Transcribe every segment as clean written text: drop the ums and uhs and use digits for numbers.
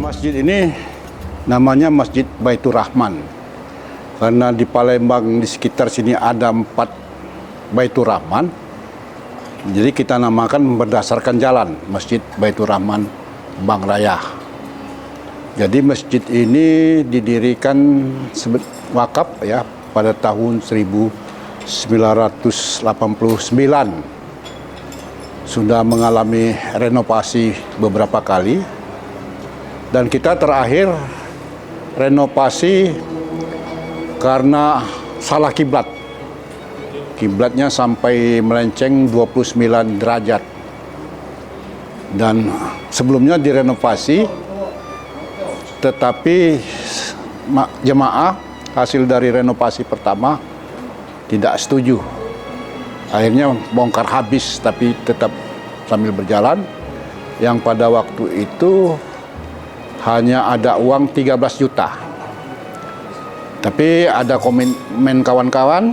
Masjid ini namanya Masjid Baitur Rahman karena di Palembang di sekitar sini ada 4 Baitur Rahman, jadi kita namakan berdasarkan jalan Masjid Baitur Rahman Bang Raya. Jadi masjid ini didirikan wakaf ya pada tahun 1989, sudah mengalami renovasi beberapa kali. Dan kita terakhir renovasi karena salah kiblat. Kiblatnya sampai melenceng 29 derajat. Dan sebelumnya direnovasi, tetapi jemaah hasil dari renovasi pertama tidak setuju. Akhirnya bongkar habis, tapi tetap sambil berjalan. Yang pada waktu itu hanya ada uang 13 juta. Tapi ada komitmen kawan-kawan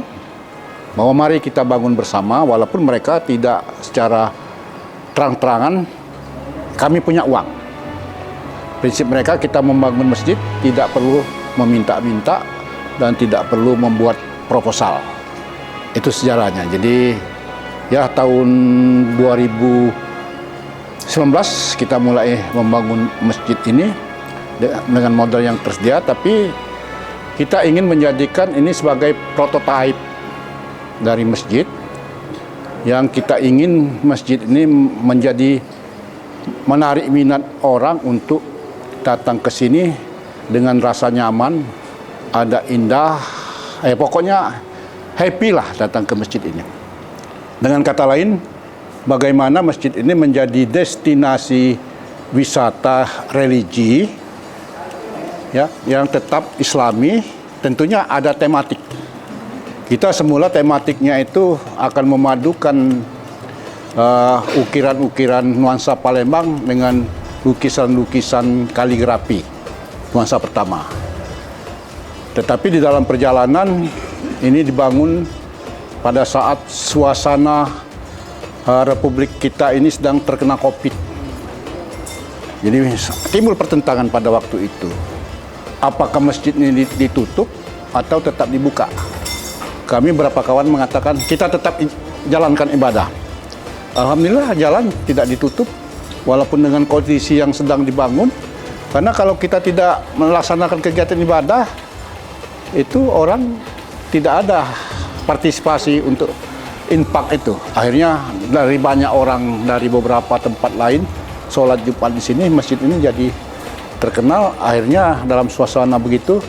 bahwa mari kita bangun bersama, walaupun mereka tidak secara terang-terangan, kami punya uang. Prinsip mereka, kita membangun masjid tidak perlu meminta-minta dan tidak perlu membuat proposal. Itu sejarahnya. Jadi ya tahun 2019 kita mulai membangun masjid ini dengan modal yang tersedia, tapi kita ingin menjadikan ini sebagai prototipe dari masjid yang kita ingin masjid ini menjadi menarik minat orang untuk datang ke sini dengan rasa nyaman, ada indah, pokoknya happy lah datang ke masjid ini. Dengan kata lain, bagaimana masjid ini menjadi destinasi wisata religi ya, yang tetap islami, tentunya ada tematik. Kita semula tematiknya itu akan memadukan ukiran-ukiran nuansa Palembang dengan lukisan-lukisan kaligrafi nuansa pertama. Tetapi di dalam perjalanan ini dibangun pada saat suasana Republik kita ini sedang terkena COVID. Jadi timbul pertentangan pada waktu itu. Apakah masjid ini ditutup atau tetap dibuka? Kami beberapa kawan mengatakan kita tetap jalankan ibadah. Alhamdulillah jalan tidak ditutup walaupun dengan kondisi yang sedang dibangun. Karena kalau kita tidak melaksanakan kegiatan ibadah, itu orang tidak ada partisipasi untuk infak itu. Akhirnya dari banyak orang dari beberapa tempat lain sholat Jumat di sini, masjid ini jadi terkenal. Akhirnya dalam suasana begitu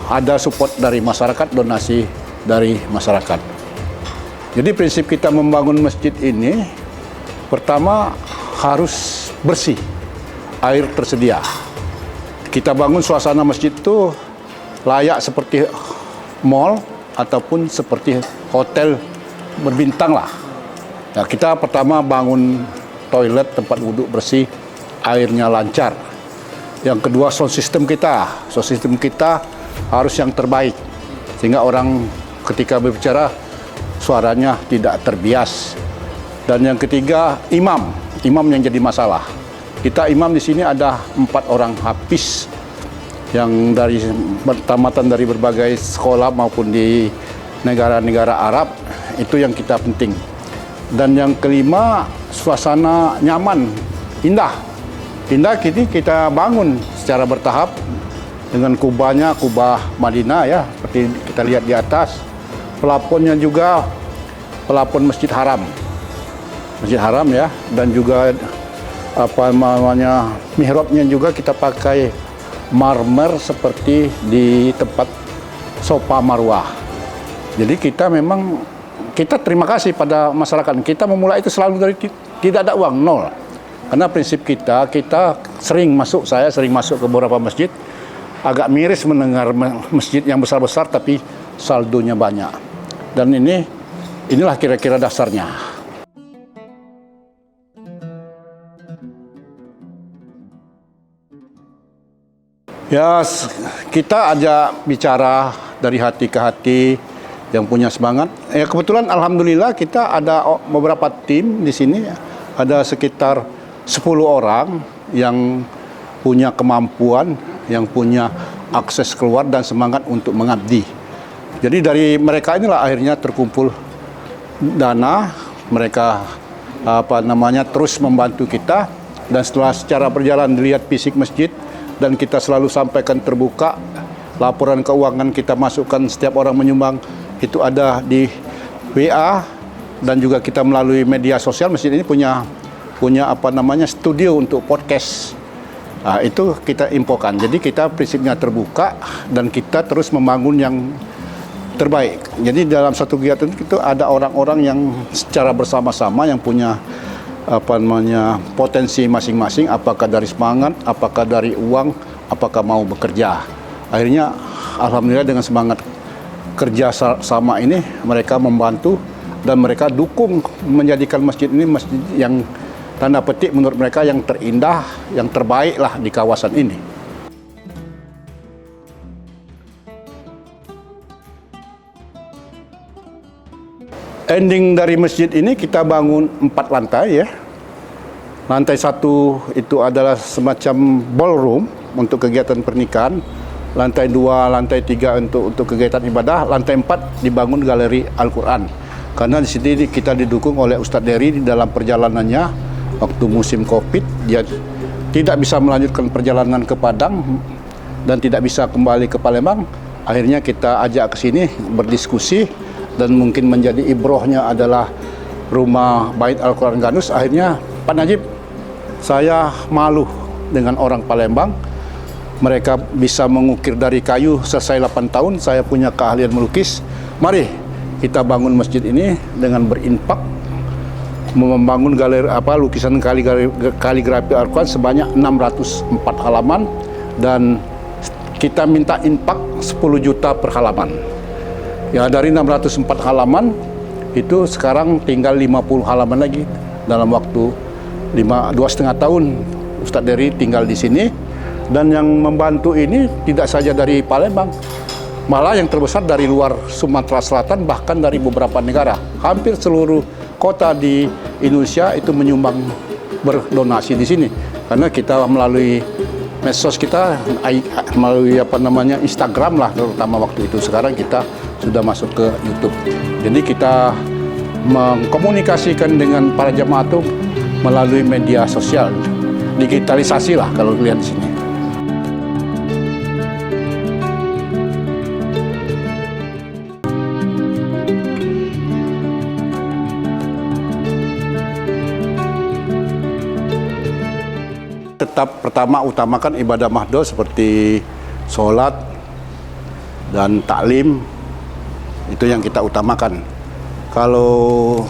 ada support dari masyarakat, donasi dari masyarakat. Jadi prinsip kita membangun masjid ini, pertama harus bersih, air tersedia. Kita bangun suasana masjid itu layak seperti mall ataupun seperti hotel berbintang lah. Nah, kita pertama bangun toilet, tempat wudhu bersih, airnya lancar. Yang kedua, sound system kita harus yang terbaik, sehingga orang ketika berbicara suaranya tidak terbias. Dan yang ketiga, imam yang jadi masalah. Kita imam di sini ada 4 orang hafiz yang dari tamatan dari berbagai sekolah maupun di negara-negara Arab, itu yang kita penting. Dan yang kelima, suasana nyaman, indah. Indah kini kita bangun secara bertahap dengan kubahnya, kubah Madinah ya, seperti kita lihat di atas. Pelafonnya juga pelafon Masjid Haram ya, dan juga apa namanya mihrabnya juga kita pakai marmer seperti di tempat Sofa Marwah. Jadi kita terima kasih pada masyarakat. Kita memulai itu selalu dari tidak ada uang, nol. Karena prinsip kita saya sering masuk ke beberapa masjid, agak miris mendengar masjid yang besar-besar tapi saldonya banyak. Dan inilah kira-kira dasarnya. Ya, kita ajak bicara dari hati ke hati yang punya semangat. Ya, kebetulan alhamdulillah kita ada beberapa tim di sini, ada sekitar 10 orang yang punya kemampuan, yang punya akses keluar dan semangat untuk mengabdi. Jadi dari mereka inilah akhirnya terkumpul dana, mereka terus membantu kita, dan secara berjalan dilihat fisik masjid dan kita selalu sampaikan terbuka, laporan keuangan kita masukkan, setiap orang menyumbang itu ada di WA, dan juga kita melalui media sosial. Masjid ini punya studio untuk podcast. Nah, itu kita infokan. Jadi kita prinsipnya terbuka dan kita terus membangun yang terbaik. Jadi dalam satu kegiatan itu ada orang-orang yang secara bersama-sama yang punya potensi masing-masing, apakah dari semangat, apakah dari uang, apakah mau bekerja. Akhirnya alhamdulillah dengan semangat kerja sama ini mereka membantu dan mereka dukung menjadikan masjid ini masjid yang tanda petik menurut mereka yang terindah, yang terbaik lah di kawasan ini. Ending dari masjid ini kita bangun 4 lantai ya. Lantai 1 itu adalah semacam ballroom untuk kegiatan pernikahan. Lantai 2, lantai 3 untuk kegiatan ibadah. Lantai 4 dibangun galeri Al-Quran. Karena di sini kita didukung oleh Ustadz Dery di dalam perjalanannya waktu musim Covid. Dia tidak bisa melanjutkan perjalanan ke Padang dan tidak bisa kembali ke Palembang. Akhirnya kita ajak ke sini berdiskusi, dan mungkin menjadi ibrohnya adalah rumah Bait Al-Quran Ganus. Akhirnya Pak Najib, saya malu dengan orang Palembang, mereka bisa mengukir dari kayu selesai 8 tahun, saya punya keahlian melukis. Mari kita bangun masjid ini dengan berinfak, membangun galeri lukisan kaligrafi Al-Quran sebanyak 604 halaman, dan kita minta infak 10 juta per halaman. Ya, dari 604 halaman itu sekarang tinggal 50 halaman lagi. Dalam waktu 2,5 tahun Ustadz Dery tinggal di sini, dan yang membantu ini tidak saja dari Palembang, malah yang terbesar dari luar Sumatera Selatan, bahkan dari beberapa negara. Hampir seluruh kota di Indonesia itu menyumbang, berdonasi di sini. Karena kita melalui medsos kita, melalui Instagram lah terutama waktu itu. Sekarang kita sudah masuk ke YouTube. Jadi kita mengkomunikasikan dengan para jemaah itu melalui media sosial, digitalisasi lah kalau lihat di sini. Tetap utamakan ibadah mahdoh seperti sholat dan taklim, itu yang kita utamakan. Kalau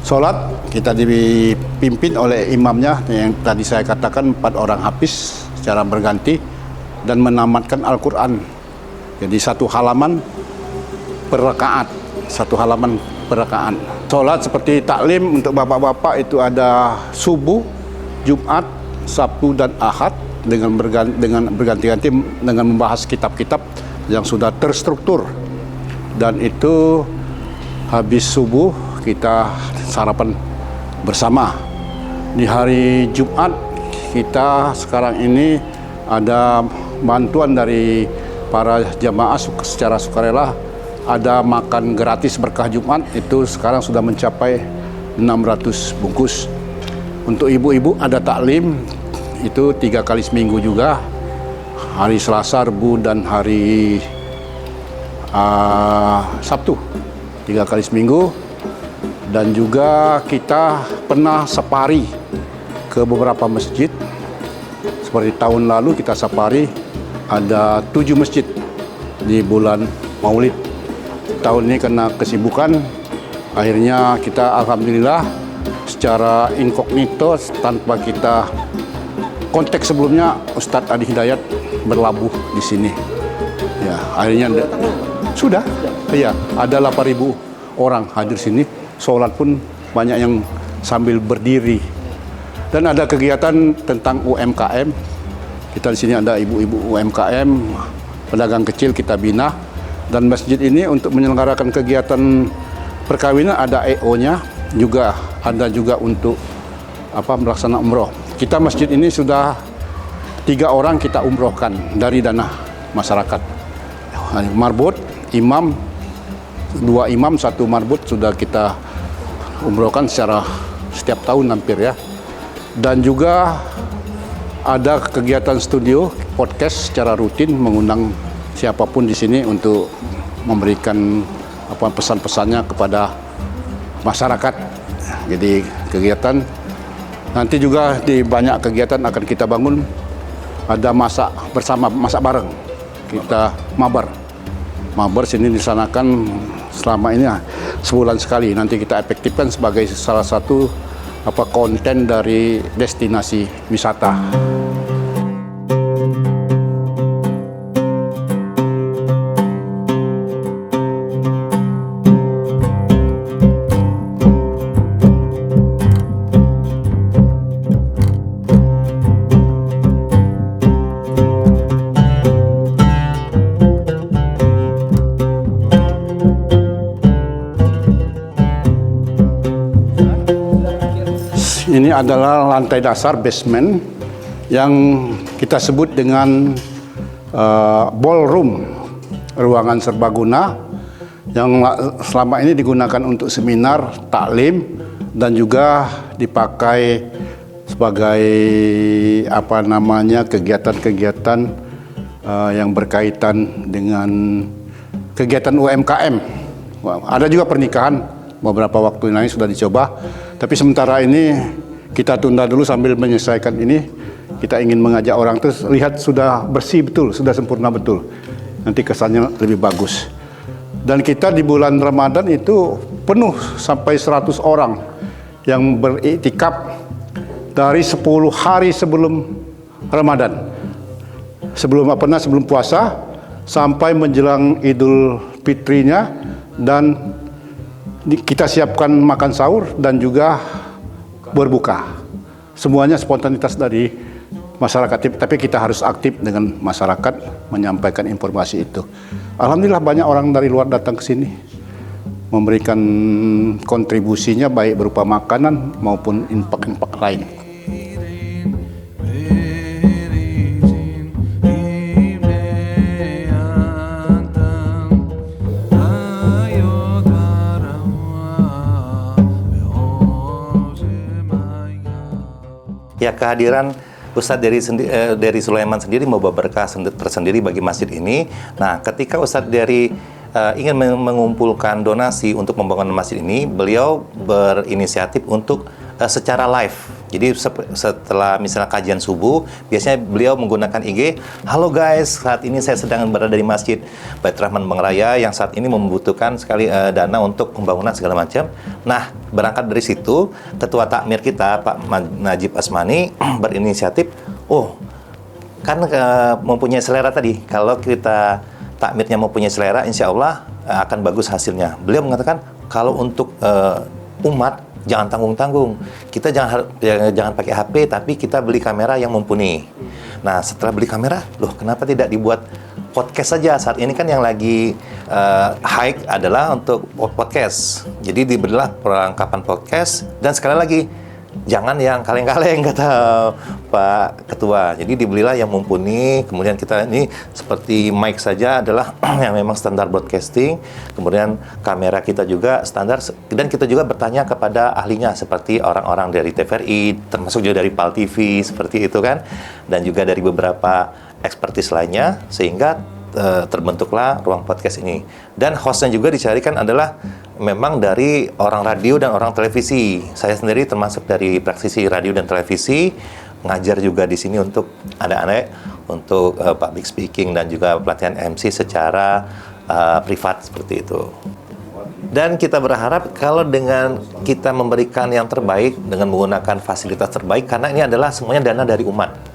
sholat kita dipimpin oleh imamnya yang tadi saya katakan 4 orang hafiz secara berganti dan menamatkan Al-Quran. Jadi 1 halaman per rakaat, 1 halaman per rakaat. Sholat seperti taklim untuk bapak-bapak itu ada subuh, Jumat, Sabtu dan Ahad dengan berganti-ganti dengan membahas kitab-kitab yang sudah terstruktur. Dan itu habis subuh kita sarapan bersama. Di hari Jumat kita sekarang ini ada bantuan dari para jamaah secara sukarela, ada makan gratis berkah Jumat, itu sekarang sudah mencapai 600 bungkus. Untuk ibu-ibu ada taklim, itu 3 kali seminggu juga, hari Selasa, Rabu, dan hari Sabtu, 3 kali seminggu. Dan juga kita pernah safari ke beberapa masjid seperti tahun lalu kita safari ada 7 masjid di bulan Maulid. Tahun ini karena kesibukan, akhirnya kita alhamdulillah secara inkognito tanpa kita konteks sebelumnya Ustadz Adi Hidayat berlabuh di sini. Ya, akhirnya sudah. Iya, ada 8.000 orang hadir sini. Sholat pun banyak yang sambil berdiri. Dan ada kegiatan tentang UMKM. Kita di sini ada ibu-ibu UMKM, pedagang kecil kita bina. Dan masjid ini untuk menyelenggarakan kegiatan perkawinan ada EO-nya, juga ada juga untuk melaksanakan umroh. Kita masjid ini sudah 3 orang kita umrohkan dari dana masyarakat. Marbot, imam, 2 imam, 1 marbot sudah kita umrohkan secara setiap tahun hampir ya. Dan juga ada kegiatan studio podcast secara rutin, mengundang siapapun di sini untuk memberikan pesan-pesannya kepada masyarakat. Jadi kegiatan nanti juga di banyak kegiatan akan kita bangun, ada masak bersama, masak bareng. Kita mabar sini disanakan selama ini sebulan sekali. Nanti kita efektifkan sebagai salah satu konten dari destinasi wisata. Ini adalah lantai dasar basement yang kita sebut dengan ballroom, ruangan serbaguna yang selama ini digunakan untuk seminar, taklim, dan juga dipakai sebagai kegiatan-kegiatan yang berkaitan dengan kegiatan UMKM. Ada juga pernikahan, beberapa waktu ini sudah dicoba, tapi sementara ini kita tunda dulu sambil menyelesaikan ini. Kita ingin mengajak orang terus lihat sudah bersih betul, sudah sempurna betul. Nanti kesannya lebih bagus. Dan kita di bulan Ramadan itu penuh sampai 100 orang yang beriktikaf dari 10 hari sebelum Ramadan. Sebelum puasa sampai menjelang Idul Fitrinya, dan kita siapkan makan sahur dan juga berbuka. Semuanya spontanitas dari masyarakat, tapi kita harus aktif dengan masyarakat menyampaikan informasi itu. Alhamdulillah banyak orang dari luar datang ke sini memberikan kontribusinya baik berupa makanan maupun infak-infak lain. Ya, kehadiran Ustadz Dery Sulaiman sendiri membawa berkah tersendiri bagi masjid ini. Nah, ketika Ustadz Dery ingin mengumpulkan donasi untuk membangun masjid ini, beliau berinisiatif untuk secara live. Jadi setelah misalnya kajian subuh, biasanya beliau menggunakan IG, "Halo guys, saat ini saya sedang berada di Masjid Baitur Rahman Bangraya yang saat ini membutuhkan sekali dana untuk pembangunan segala macam." Nah, berangkat dari situ, Ketua Takmir kita, Pak Najib Asmani, berinisiatif, mempunyai selera tadi. Kalau kita takmirnya mempunyai selera, insya Allah akan bagus hasilnya. Beliau mengatakan, kalau untuk umat, jangan tanggung-tanggung. Kita jangan pakai HP, tapi kita beli kamera yang mumpuni. Nah, setelah beli kamera, kenapa tidak dibuat podcast saja? Saat ini kan yang lagi high adalah untuk podcast. Jadi diberilah perlengkapan podcast, dan sekali lagi, jangan yang kaleng-kaleng, kata Pak Ketua. Jadi dibelilah yang mumpuni. Kemudian kita ini seperti mic saja adalah yang memang standar broadcasting. Kemudian kamera kita juga standar. Dan kita juga bertanya kepada ahlinya seperti orang-orang dari TVRI, termasuk juga dari PAL TV, seperti itu kan. Dan juga dari beberapa expertise lainnya, sehingga terbentuklah ruang podcast ini. Dan hostnya juga dicarikan adalah memang dari orang radio dan orang televisi. Saya sendiri termasuk dari praktisi radio dan televisi. ngajar juga di sini untuk anak-anak untuk public speaking dan juga pelatihan MC secara privat seperti itu. Dan kita berharap kalau dengan kita memberikan yang terbaik dengan menggunakan fasilitas terbaik, karena ini adalah semuanya dana dari umat.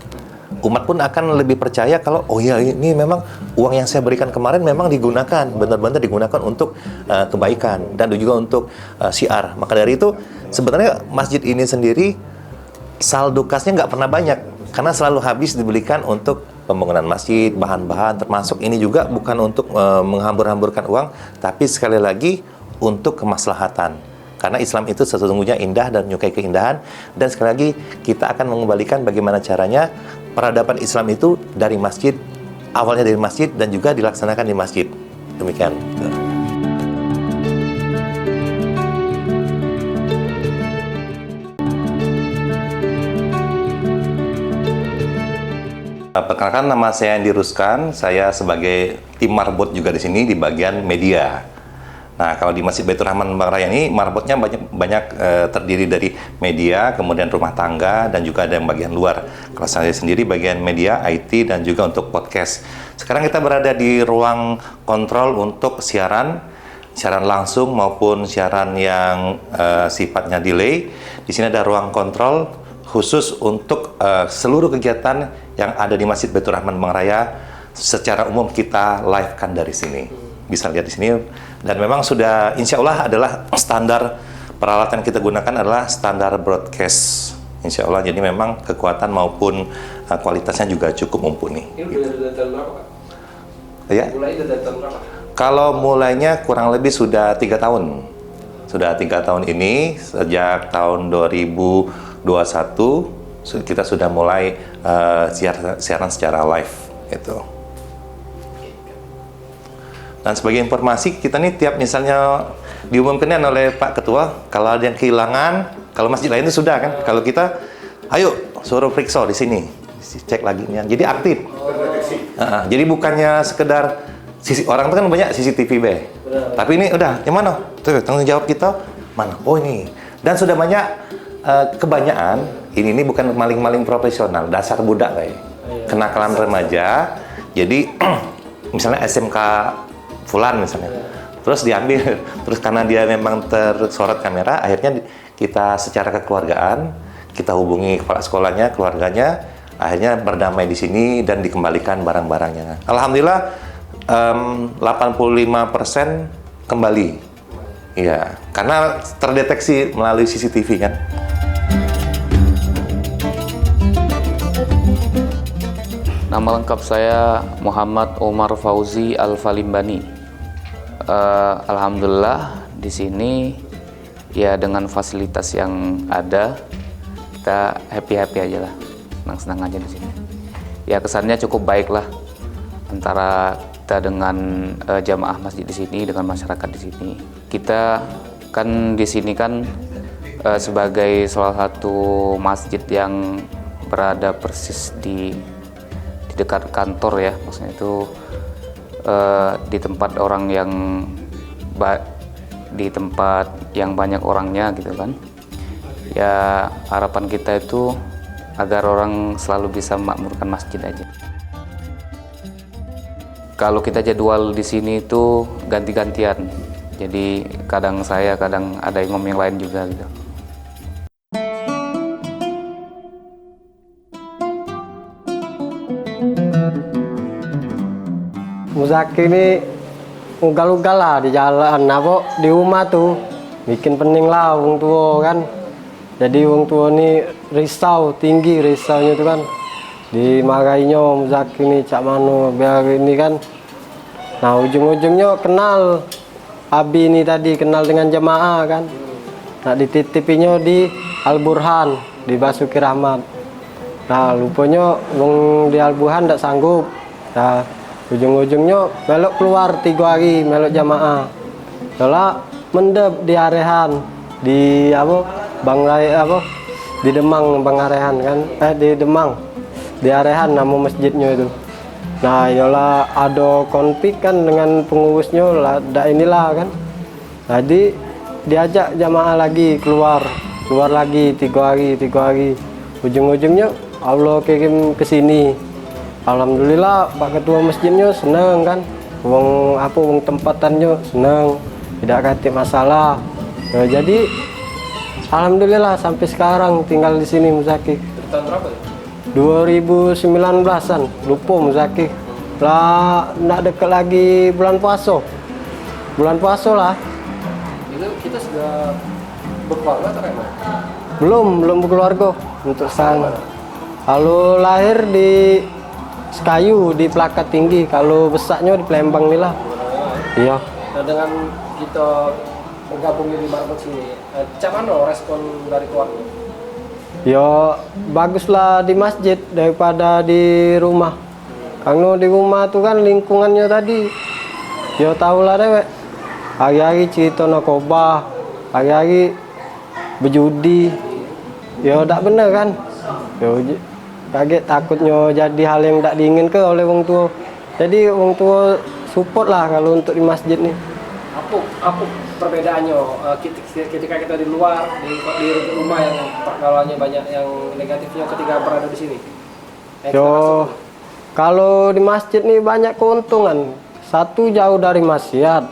Umat pun akan lebih percaya kalau oh ya ini memang uang yang saya berikan kemarin memang digunakan, benar-benar digunakan untuk kebaikan dan juga untuk syiar. Maka dari itu sebenarnya masjid ini sendiri saldo kasnya nggak pernah banyak karena selalu habis dibelikan untuk pembangunan masjid, bahan-bahan, termasuk ini juga bukan untuk menghambur-hamburkan uang, tapi sekali lagi untuk kemaslahatan. Karena Islam itu sesungguhnya indah dan menyukai keindahan, dan sekali lagi kita akan mengembalikan bagaimana caranya peradaban Islam itu dari masjid, awalnya dari masjid dan juga dilaksanakan di masjid. Demikian. Perkenalkan, nama saya Andi Ruskan. Saya sebagai tim marbot juga di sini di bagian media. Nah, kalau di Masjid Baitur Rahman Bang Raya ini marbotnya banyak terdiri dari media, kemudian rumah tangga dan juga ada yang bagian luar. Kalau saya sendiri bagian media, IT dan juga untuk podcast. Sekarang kita berada di ruang kontrol untuk siaran langsung maupun siaran yang sifatnya delay. Di sini ada ruang kontrol khusus untuk seluruh kegiatan yang ada di Masjid Baitur Rahman Bang Raya secara umum kita live-kan dari sini. Bisa lihat di sini, dan memang sudah insya Allah adalah standar peralatan kita gunakan adalah standar broadcast insya Allah, jadi memang kekuatan maupun kualitasnya juga cukup mumpuni. Ini udah dari tahun berapa, Kak? Ya? Mulai dari tahun berapa? Kalau mulainya kurang lebih sudah 3 tahun. Sudah 3 tahun ini, sejak tahun 2021 kita sudah mulai siaran secara live itu. Dan sebagai informasi, kita nih tiap misalnya diumumkan oleh Pak Ketua, kalau ada yang kehilangan, kalau masjid lain itu sudah kan, kalau kita, ayo suruh periksa di sini, cek lagi nih, jadi aktif. Jadi bukannya sekedar orang itu kan banyak CCTV tapi ini udah, yang mana? Tuh tanggung jawab kita mana? Oh ini, dan sudah banyak kebanyakan ini bukan maling-maling profesional, dasar budak kayak, kenakalan remaja. Jadi misalnya SMK Fulan misalnya, terus diambil, terus karena dia memang tersorot kamera, akhirnya kita secara kekeluargaan, kita hubungi kepala sekolahnya, keluarganya, akhirnya berdamai di sini dan dikembalikan barang-barangnya. Alhamdulillah 85% kembali, iya, karena terdeteksi melalui CCTV kan. Nama lengkap saya Muhammad Omar Fauzi Al-Falimbani. Alhamdulillah di sini ya dengan fasilitas yang ada kita happy aja lah, senang aja di sini. Ya kesannya cukup baik lah antara kita dengan jamaah masjid di sini dengan masyarakat di sini. Kita kan di sini kan sebagai salah satu masjid yang berada persis di dekat kantor ya, maksudnya itu di tempat orang yang di tempat yang banyak orangnya gitu kan. Ya harapan kita itu agar orang selalu bisa memakmurkan masjid aja. Kalau kita jadwal di sini itu ganti-gantian, jadi kadang saya, kadang ada imam yang lain juga gitu. Muzaki ini ugal-ugal lah di jalan, di rumah tuh bikin pening lah wong tua kan. Jadi wong tua ini risau tinggi, risaunya itu kan dimarahinya Muzaki ini cak mano biar ini kan. Nah ujung-ujungnya kenal Abi ini tadi, kenal dengan jemaah kan. Nah dititipinya di Al-Burhan di Basuki Rahmat. Nah lupanya wong di Al-Burhan tidak sanggup. Nah ujung-ujungnya melok keluar 3 hari melok jamaah. Soalnya mendep di Arehan di Bang Raya di Demang Bang Arehan kan, di Demang di Arehan nama masjidnya itu. Nah yola ada konflik kan dengan pengurusnya lah, inilah kan. Jadi diajak jamaah lagi keluar lagi 3 hari. Ujung-ujungnya Allah kirim ke sini. Alhamdulillah Pak Ketua masjidnya seneng kan. Wong tempatannya seneng, tidak kate masalah. Ya, jadi alhamdulillah sampai sekarang tinggal di sini Muzaki. Tahun berapa ya? 2019-an, lupa Muzaki. Lah, nak dekat lagi bulan puasa. Bulan puasa lah. Itu kita sudah berkeluarga atau gimana? Belum berkeluarga untuk sekarang. Kalau lahir di Sekayu di Pelakat Tinggi, kalau besarnya di Palembang nih lah. Iya. Nah, dengan kita bergabung di Marbot sini, macam mana respon dari keluarga? Ya baguslah di masjid daripada di rumah. Karena di rumah tuh kan lingkungannya tadi, ya tahulah dewek. Hari-hari cerita narkoba, hari-hari berjudi, ya tak bener kan. Ya kaget takutnya jadi hal yang tak diinginkan oleh wong tua. Jadi wong tua support lah kalau untuk di masjid nih. Apa perbedaannya ketika kita di luar di rumah yang pergaulannya banyak yang negatifnya ketika berada di sini? Yo, kalau di masjid nih banyak keuntungan. Satu, jauh dari maksiat,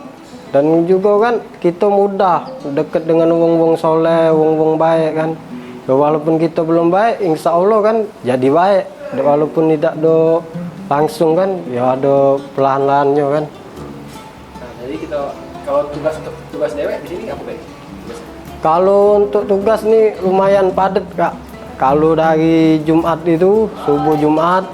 dan juga kan kita mudah dekat dengan wong-wong soleh, wong-wong baik kan. Ya, walaupun kita belum baik, insya Allah kan jadi baik. Walaupun tidak do langsung kan, ya ada pelan-pelannya kan. Nah, jadi kita kalau tugas dewek di sini apa guys? Kalau untuk tugas nih lumayan padat Kak. Kalau dari Jumat itu, subuh Jumat,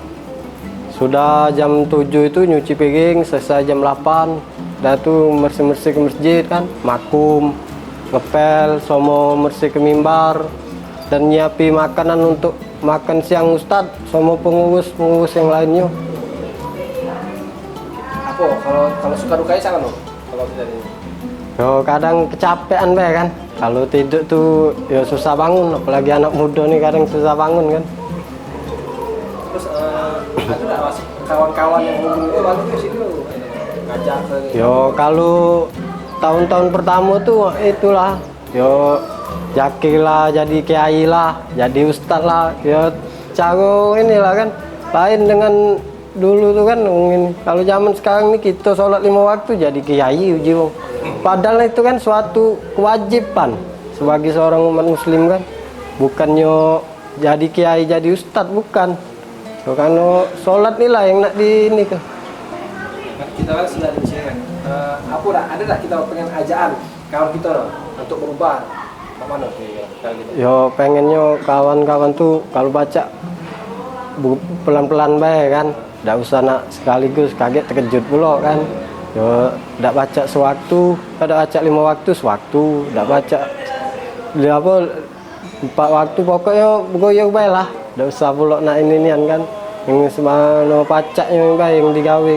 sudah jam 7 itu nyuci piring, selesai jam 8. Dah tuh bersih-bersih ke masjid kan, makum, ngepel, sama bersih ke mimbar. Dan nyiapi makanan untuk makan siang Ustadz sama pengurus yang lainnya. Apa kalau suka dukanya sangat loh kalau tidak ini? Yo kadang kecapean be kan. Kalau tidur tuh ya susah bangun, apalagi anak muda nih kadang susah bangun kan. Terus ada nggak masih kawan-kawan yang ngomong bantu ke sini lo ngajak ke Yo kalau tahun-tahun pertama tuh itulah yo yakin lah jadi kiai lah, jadi ustadz lah. Ya cara inilah kan lain dengan dulu tuh kan. Kalau zaman sekarang nih kita sholat 5 waktu jadi kiai uji wong. Padahal itu kan suatu kewajiban sebagai seorang umat muslim kan. Bukannya jadi kiai jadi ustadz, bukan. So, karena sholat nih lah yang nak di ini kan. kita kan sudah di sini kan. Apa ada nggak kita pengen ajaan kawan kita loh untuk berubah? Mana kira-kira gitu? Yo pengennya kawan-kawan tuh kalau baca pelan-pelan baik kan, nggak usah nak sekaligus kaget terkejut pula kan. Yo nggak baca sewaktu, ada baca 5 waktu sewaktu, nggak baca dia apa 4 waktu pokoknya begoyang baik lah, nggak usah pula nak ini kan, yang semana pacaknya yang baik yang digawe.